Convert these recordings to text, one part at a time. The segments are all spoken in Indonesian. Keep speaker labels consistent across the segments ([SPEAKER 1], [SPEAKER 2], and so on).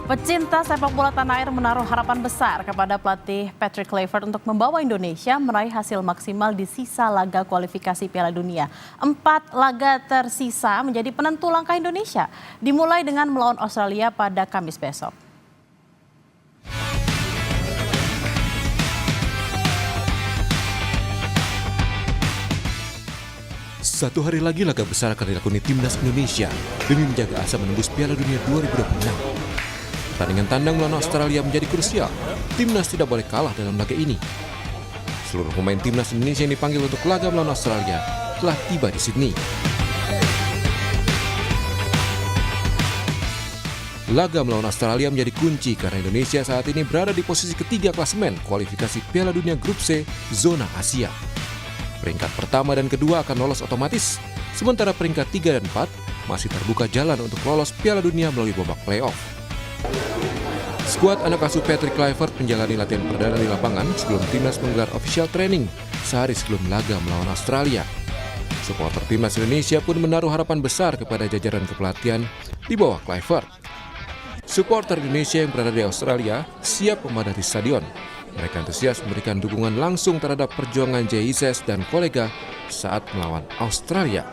[SPEAKER 1] Pecinta sepak bola tanah air menaruh harapan besar kepada pelatih Patrick Kluivert untuk membawa Indonesia meraih hasil maksimal di sisa laga kualifikasi Piala Dunia. 4 laga tersisa menjadi penentu langkah Indonesia, dimulai dengan melawan Australia pada Kamis besok.
[SPEAKER 2] Satu hari lagi laga besar akan dilakoni timnas Indonesia demi menjaga asa menembus Piala Dunia 2026. Pertandingan tandang melawan Australia menjadi krusial. Timnas tidak boleh kalah dalam laga ini. Seluruh pemain timnas Indonesia yang dipanggil untuk laga melawan Australia telah tiba di Sydney. Laga melawan Australia menjadi kunci karena Indonesia saat ini berada di posisi ketiga klasemen kualifikasi Piala Dunia Grup C zona Asia. Peringkat pertama dan kedua akan lolos otomatis, sementara peringkat 3 dan 4 masih terbuka jalan untuk lolos Piala Dunia melalui babak playoff. Skuad anak asuh Patrick Kluivert menjalani latihan perdana di lapangan sebelum timnas menggelar official training sehari sebelum laga melawan Australia. Supporter timnas Indonesia pun menaruh harapan besar kepada jajaran kepelatihan di bawah Kluivert. Supporter Indonesia yang berada di Australia siap memadati stadion. Mereka antusias memberikan dukungan langsung terhadap perjuangan JICES dan kolega saat melawan Australia.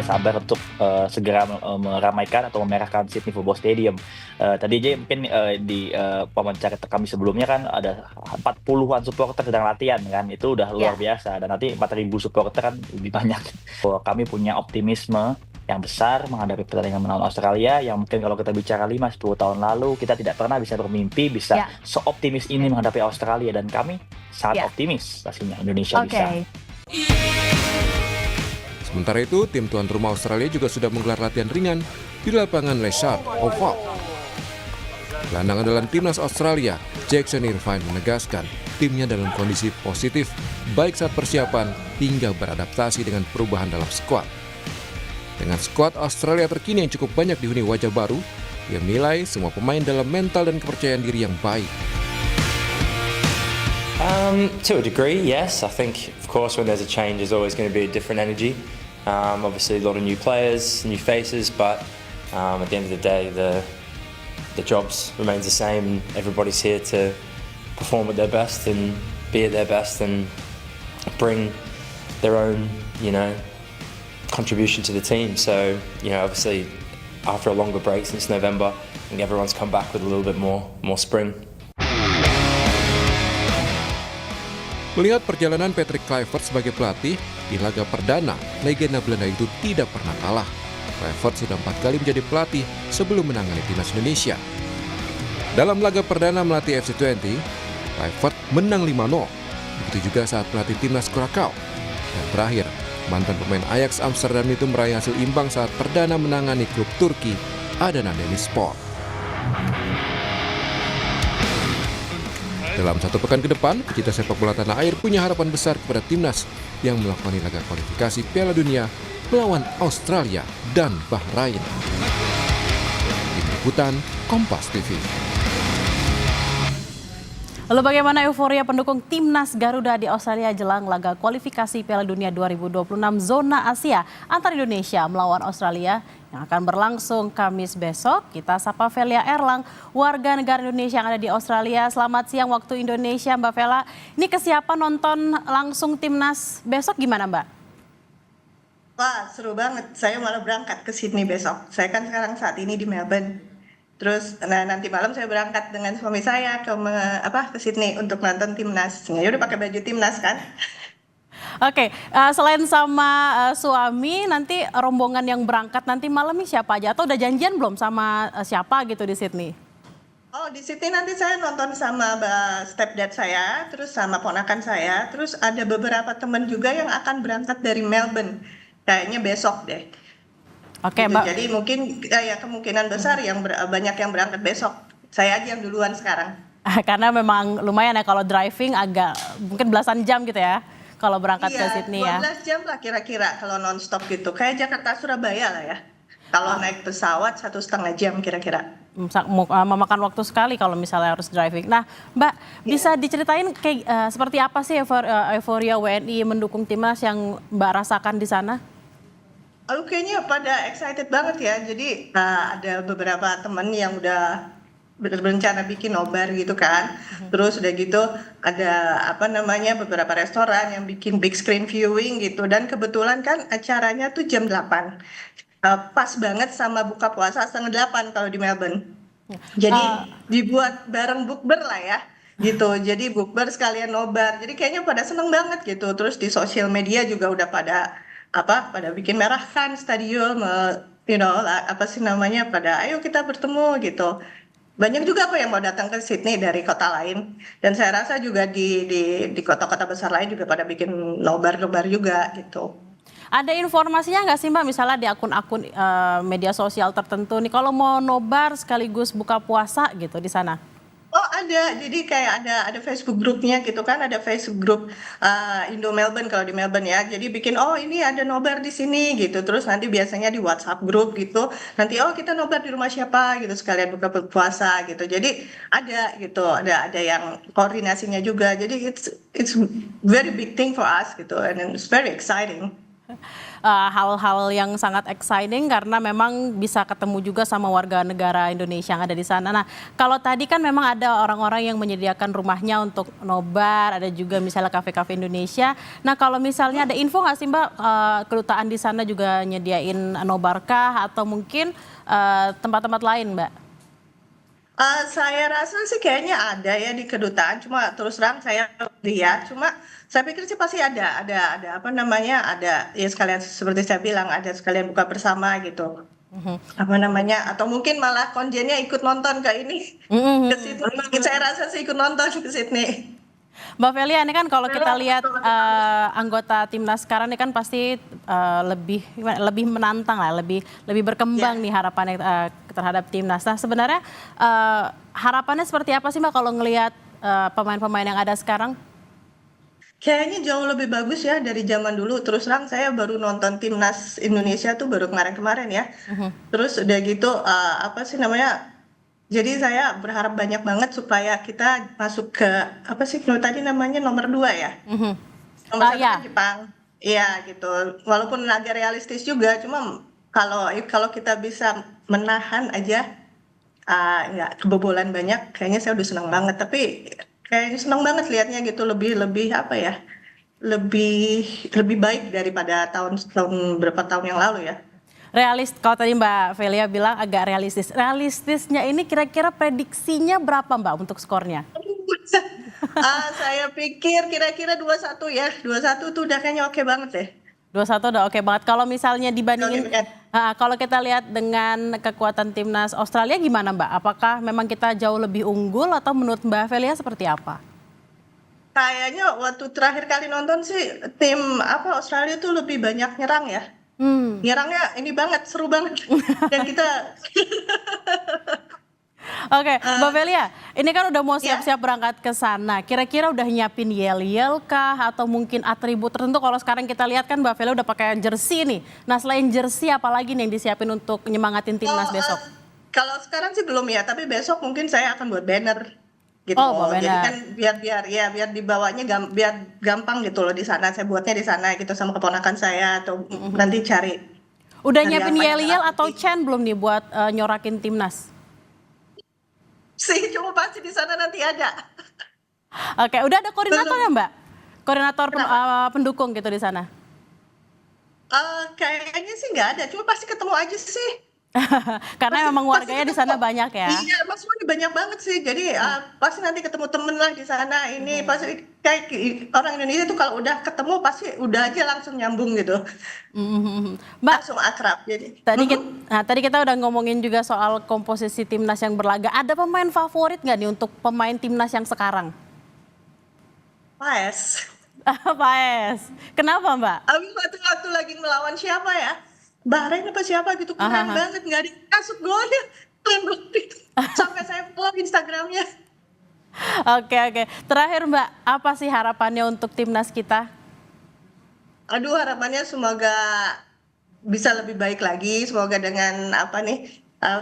[SPEAKER 3] Sabar untuk segera meramaikan atau memerahkan Sydney Football Stadium. Tadi aja mungkin di wawancara kami sebelumnya kan ada 40-an supporter sedang latihan kan, itu udah luar biasa, dan nanti 4.000 supporter kan lebih banyak. Kami punya optimisme yang besar menghadapi pertandingan melawan Australia yang mungkin kalau kita bicara 5-10 tahun lalu kita tidak pernah bisa bermimpi bisa seoptimis ini menghadapi Australia, dan kami sangat optimis pastinya Indonesia bisa.
[SPEAKER 2] Sementara itu, tim tuan rumah Australia juga sudah menggelar latihan ringan di lapangan Leshard Oval. Gelandang andalan timnas Australia, Jackson Irvine menegaskan timnya dalam kondisi positif baik saat persiapan hingga beradaptasi dengan perubahan dalam skuad. Dengan skuad Australia terkini yang cukup banyak dihuni wajah baru, ia menilai semua pemain dalam mental dan kepercayaan diri yang baik.
[SPEAKER 4] To a degree, yes. I think, of course, when there's a change, there's always going to be a different energy. Obviously, a lot of new players, new faces, but at the end of the day, the jobs remains the same. Everybody's here to perform at their best and be at their best and bring their own, contribution to the team. So, obviously, after a longer break since November, I think everyone's come back with a little bit more spring.
[SPEAKER 2] Melihat perjalanan Patrick Kluivert sebagai pelatih, di laga perdana, legenda Belanda itu tidak pernah kalah. Kluivert sudah 4 kali menjadi pelatih sebelum menangani timnas Indonesia. Dalam laga perdana melatih FC20, Kluivert menang 5-0. Begitu juga saat pelatih timnas Krakow. Dan terakhir, mantan pemain Ajax Amsterdam itu meraih hasil imbang saat perdana menangani klub Turki Adana Demirspor. Dalam 1 pekan ke depan, pecinta sepak bola tanah air punya harapan besar kepada timnas yang melakoni laga kualifikasi Piala Dunia melawan Australia dan Bahrain. Tim Liputan Kompas TV.
[SPEAKER 1] Lalu bagaimana euforia pendukung timnas Garuda di Australia jelang laga kualifikasi Piala Dunia 2026 zona Asia antara Indonesia melawan Australia yang akan berlangsung Kamis besok? Kita sapa Velia Erlang, warga negara Indonesia yang ada di Australia. Selamat siang waktu Indonesia, Mbak Vela. Ini kesiapan nonton langsung timnas besok gimana, Mbak?
[SPEAKER 5] Wah, seru banget. Saya malah berangkat ke Sydney besok. Saya kan sekarang saat ini di Melbourne. Terus nanti malam saya berangkat dengan suami saya ke Sydney untuk nonton timnas. Ya udah pakai baju timnas kan.
[SPEAKER 1] Oke, selain sama suami, nanti rombongan yang berangkat nanti malam ini siapa aja? Atau udah janjian belum sama siapa gitu di Sydney?
[SPEAKER 5] Oh, di Sydney nanti saya nonton sama stepdad saya, terus sama ponakan saya, terus ada beberapa teman juga yang akan berangkat dari Melbourne. Kayaknya besok deh.
[SPEAKER 1] Oke,
[SPEAKER 5] gitu.
[SPEAKER 1] Mbak.
[SPEAKER 5] Jadi mungkin ya kemungkinan besar banyak yang berangkat besok. Saya aja yang duluan sekarang.
[SPEAKER 1] Karena memang lumayan ya kalau driving agak mungkin belasan jam gitu ya. Kalau berangkat ke Sydney ya.
[SPEAKER 5] 12 jam lah kira-kira kalau non-stop gitu. Kayak Jakarta Surabaya lah ya. Kalau naik pesawat 1,5 jam kira-kira.
[SPEAKER 1] Memakan waktu sekali kalau misalnya harus driving. Nah, Mbak, bisa diceritain kayak seperti apa sih euforia WNI mendukung timnas yang Mbak rasakan di sana?
[SPEAKER 5] Kayaknya pada excited banget ya. Jadi ada beberapa temen yang udah berencana bikin nobar gitu kan. Terus udah gitu ada apa namanya beberapa restoran yang bikin big screen viewing gitu. Dan kebetulan kan acaranya tuh jam 8. Pas banget sama buka puasa setengah 8 kalau di Melbourne. Jadi dibuat bareng bukber lah ya gitu. Jadi bukber sekalian nobar. Jadi kayaknya pada seneng banget gitu. Terus di sosial media juga udah pada bikin merahkan stadion, apa sih namanya, pada ayo kita bertemu gitu. Banyak juga kok yang mau datang ke Sydney dari kota lain. Dan saya rasa juga di kota-kota besar lain juga pada bikin nobar-nobar juga gitu.
[SPEAKER 1] Ada informasinya nggak sih Mbak, misalnya di akun-akun media sosial tertentu nih, kalau mau nobar sekaligus buka puasa gitu di sana?
[SPEAKER 5] Oh ada, jadi kayak ada Facebook grupnya gitu kan, ada Facebook grup Indo Melbourne kalau di Melbourne ya. Jadi bikin oh ini ada nobar di sini gitu. Terus nanti biasanya di WhatsApp grup gitu. Nanti oh kita nobar di rumah siapa gitu sekalian buka puasa gitu. Jadi ada gitu, ada yang koordinasinya juga. Jadi it's very big thing for us gitu, and it's very exciting.
[SPEAKER 1] Hal-hal yang sangat exciting karena memang bisa ketemu juga sama warga negara Indonesia yang ada di sana. Nah, kalau tadi kan memang ada orang-orang yang menyediakan rumahnya untuk nobar, ada juga misalnya kafe-kafe Indonesia. Nah, kalau misalnya ada info nggak sih Mbak, kedutaan di sana juga nyediain nobarkah atau mungkin tempat-tempat lain Mbak?
[SPEAKER 5] Saya rasa sih kayaknya ada ya di kedutaan, cuma terus terang saya lihat, cuma saya pikir sih pasti ada apa namanya, ada ya sekalian seperti saya bilang, ada sekalian buka bersama gitu. Apa namanya, atau mungkin malah konjennya ikut nonton ke ini, ke Sydney. Saya rasa sih ikut nonton ke Sydney.
[SPEAKER 1] Mbak Velia, ini kan kalau kita lihat anggota timnas sekarang ini kan pasti lebih menantang lah, lebih berkembang nih harapannya terhadap timnas. Nah sebenarnya harapannya seperti apa sih Mbak kalau ngelihat pemain-pemain yang ada sekarang?
[SPEAKER 5] Kayaknya jauh lebih bagus ya dari zaman dulu. Terus terang saya baru nonton timnas Indonesia tuh baru kemarin-kemarin ya. Terus udah gitu apa sih namanya? Jadi saya berharap banyak banget supaya kita masuk ke apa sih kalau tadi namanya nomor 2 ya. Nomor 1
[SPEAKER 1] Ya.
[SPEAKER 5] kan Jepang. Iya gitu. Walaupun agak realistis juga, cuma kalau kita bisa menahan aja nggak kebobolan banyak, kayaknya saya udah senang banget. Tapi kayaknya senang banget lihatnya gitu, lebih apa ya? Lebih baik daripada berapa tahun yang lalu ya.
[SPEAKER 1] Realis, kalau tadi Mbak Velia bilang agak realistis. Realistisnya ini kira-kira prediksinya berapa Mbak untuk skornya?
[SPEAKER 5] Saya pikir kira-kira 2-1 ya. 2-1 tuh udah kayaknya oke banget deh.
[SPEAKER 1] 2-1 udah oke banget. Kalau misalnya dibandingin,
[SPEAKER 5] Oke,
[SPEAKER 1] kalau kita lihat dengan kekuatan timnas Australia gimana Mbak? Apakah memang kita jauh lebih unggul atau menurut Mbak Velia seperti apa?
[SPEAKER 5] Kayaknya waktu terakhir kali nonton sih tim apa Australia tuh lebih banyak nyerang ya. Nyerangnya ini banget, seru banget. Dan kita
[SPEAKER 1] Oke, Mbak Velia, ini kan udah mau siap-siap berangkat ke sana. Kira-kira udah nyiapin yel-yel kah atau mungkin atribut tertentu? Kalau sekarang kita lihat kan Mbak Velia udah pakai jersey nih. Nah selain jersey apa lagi nih yang disiapin untuk nyemangatin timnas besok?
[SPEAKER 5] kalau sekarang sih belum ya, tapi besok mungkin saya akan buat banner gitu.
[SPEAKER 1] Oh, buat
[SPEAKER 5] Jadi
[SPEAKER 1] banner.
[SPEAKER 5] kan biar dibawanya biar gampang gitu loh di sana. Saya buatnya di sana gitu sama keponakan saya atau nanti cari.
[SPEAKER 1] Udah
[SPEAKER 5] Dari
[SPEAKER 1] nyiapin
[SPEAKER 5] apa yang
[SPEAKER 1] yel-yel atau
[SPEAKER 5] rapi.
[SPEAKER 1] chant belum nih buat nyorakin timnas?
[SPEAKER 5] Sih, cuma pasti di sana nanti ada.
[SPEAKER 1] Oke, udah ada koordinator ya Mbak? Koordinator pendukung gitu di sana?
[SPEAKER 5] Kayaknya sih nggak ada, cuma pasti ketemu aja sih.
[SPEAKER 1] Karena memang warganya di sana
[SPEAKER 5] ketemu.
[SPEAKER 1] banyak ya.
[SPEAKER 5] Iya, maksudnya banyak banget sih. Jadi pasti nanti ketemu temen lah di sana. Ini pasti kayak orang Indonesia tuh kalau udah ketemu pasti udah aja langsung nyambung gitu,
[SPEAKER 1] Mbak,
[SPEAKER 5] langsung akrab. Jadi
[SPEAKER 1] tadi kita udah ngomongin juga soal komposisi timnas yang berlaga. Ada pemain favorit nggak nih untuk pemain timnas yang sekarang?
[SPEAKER 5] pas.
[SPEAKER 1] Pak Es, kenapa Mbak?
[SPEAKER 5] Abis waktu lagi melawan siapa ya? Bahrain apa siapa gitu keren banget, nggak dikasih golnya, keren banget itu. Sampai saya follow Instagramnya.
[SPEAKER 1] Oke. Terakhir Mbak, apa sih harapannya untuk timnas kita?
[SPEAKER 5] Aduh harapannya semoga bisa lebih baik lagi. Semoga dengan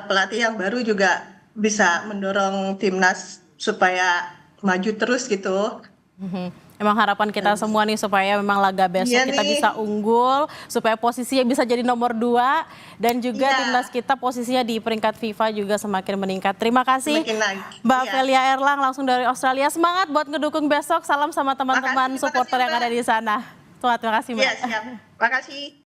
[SPEAKER 5] pelatih yang baru juga bisa mendorong timnas supaya maju terus gitu.
[SPEAKER 1] Emang harapan kita semua nih supaya memang laga besok
[SPEAKER 5] Iya
[SPEAKER 1] kita
[SPEAKER 5] nih.
[SPEAKER 1] bisa unggul, supaya posisinya bisa jadi nomor 2 dan juga
[SPEAKER 5] Iya.
[SPEAKER 1] timnas kita posisinya di peringkat FIFA juga semakin meningkat. Terima kasih
[SPEAKER 5] Semakin naik.
[SPEAKER 1] Mbak
[SPEAKER 5] Iya.
[SPEAKER 1] Velia Erlang langsung dari Australia. Semangat buat ngedukung besok. Salam sama teman-teman
[SPEAKER 5] Makasih,
[SPEAKER 1] supporter yang
[SPEAKER 5] Mbak.
[SPEAKER 1] ada di sana. Terima kasih Mbak.
[SPEAKER 5] Iya, siap. Makasih.